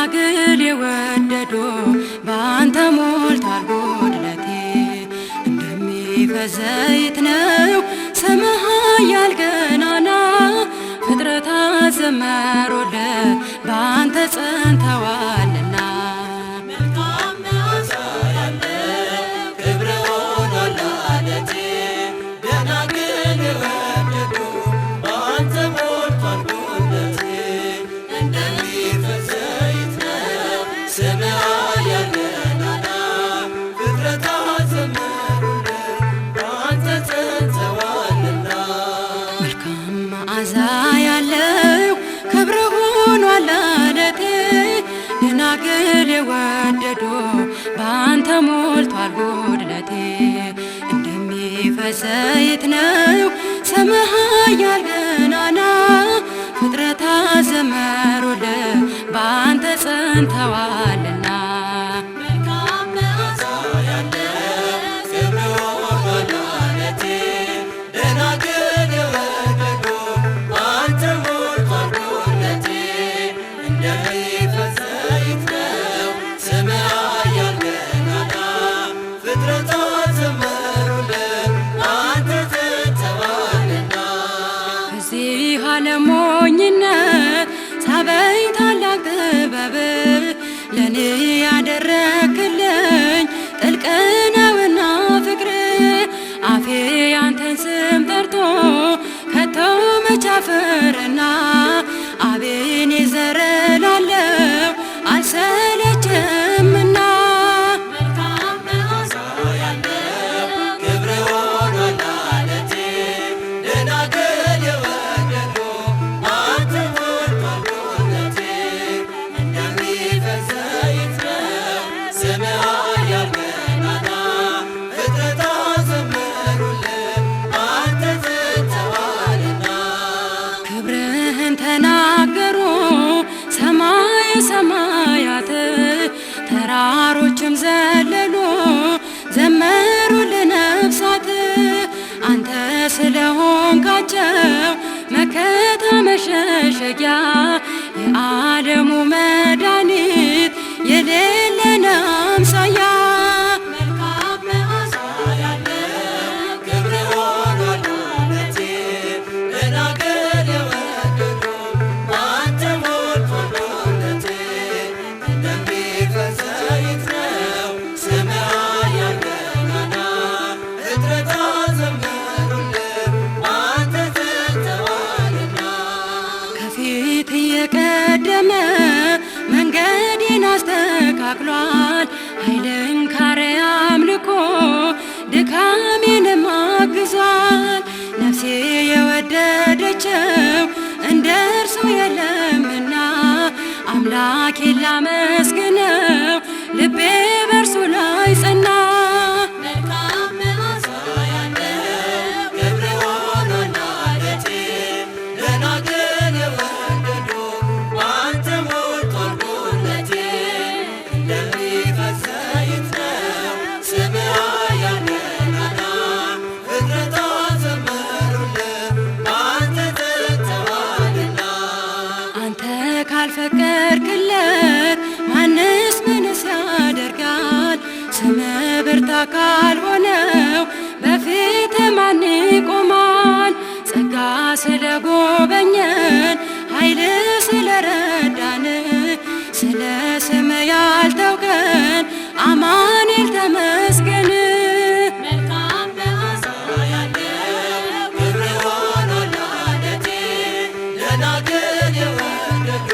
ደናግል የወደዱ በአንተ ሞልቷል ጉድለቴ። እንደሚፈስ ዘይት ነው ስምህ ኃያል ገናና፣ ፍጥረታት ዘመሩልህ በአንተ ጸንተዋልና። መልካም መዓዛ ያለው ክብርህ ሆኗል ዓለቴ። ደናግል የወደዱ በአንተ ሞልቷል ጉድለቴ። እንደሚፈስ ዘይት ነው ስምህ ኃያል ገናና፣ ፍጥረታት ዘመሩልህ በአንተ ጸንተዋልና። መልካም መዓዛ ያለው ክብርህ ሆኗል ዓለቴ። ደናግል የወደዱ በአንተ ሞልቷል ጉድለቴ። እንደሚፈስ ዘይት ነው ስምህ ኃያል ገናና፣ ፍጥረታት ዘመሩልህ በአንተ ጸንተዋልና። መልካም መዓዛ ያለው ክብርህ ሆኗል ዓለቴ። ደናግል የወደዱ በአንተ ሞልቷል ጉድለቴ። እንደሚፈስ ዘይት ነው ስምህ ኃያል ገናና፣ ፍጥረታት ዘመሩልህ በአንተ ጸንተዋልና። በዚህ ዓለም ሞኝነት ሳበኝ ታላቅ ጥበብ፣ ለእኔ ያደረክልኝ ጥልቅ ነውና ፍቅር። አፌ ያንተን ስም ጠርቶ ከቶ መች አፈረና፣ አቤኔዘር እላለሁ አልሰለችምና። መልካም መዓዛ ያለው ክብርህ ሆኗል ዓለቴ። ደናግል የወደዱ በአንተ ሞልቷል ጉድለቴ። እንደሚፈስ ዘይት ነው ስምህ ኃያል ገናና፣ ፍጥረታት ዘመሩልህ በአንተ ጸንተዋልና። ክብርህን ተናገሩ ሰማይ ሰማያት፣ ተራሮችም ዘለሉ ዘመሩ ለነፍሳት። አንተ ስለሆንካቸው መከታ መሸሸጊያ፣ የዓለሙ መድኃኒት የሌለን አምሳያ። መልካም መዓዛ ያለው ክብርህ ሆኗል ዓለቴ። ደናግል የወደዱ በአንተ ሞልቷል ጉድለቴ። እንደሚፈስ ዘይት ነው ስምህ ኃያል ገናና፣ ፍጥረታት ዘመሩልህ በአንተ ጸንተዋልና። ከፊት እየቀደመ መንገዴን አስተካክሏል። ኃይልን ካርያም ልኮ ድካሜንም አግዟል። ነፍሴ የወደደችው እንደ እርሱ የለምና፣ አምላኬን ላመስግነው ልቤ በእርሱ ላይ ጸና። መልካም መዓዛ ያለው ክብርህ ሆኗል ዓለቴ። ደናግል የወደዱ በአንተ ሞልቷል ጉድለቴ። እንደሚፈስ ዘይት ነው ስምህ ኃያል ገናና፣ ፍጥረታት ዘመሩልህ በአንተ ጸንተዋልና። አንተ ካልፈቀድክለት ማንስ ምንስ ያደርጋል? ስምህ ብርታት ካልሆነው በፊት ማን ይቆማል? ጸጋ ስለጎበኘን ኃይል ስለረዳን፣ ስለ ስምህ ያልተውከን አማኑኤል ተመስገን። መልካም መዓዛ ያለው ክብርህ ሆኗል ዓለቴ። ደናግል የወደዱ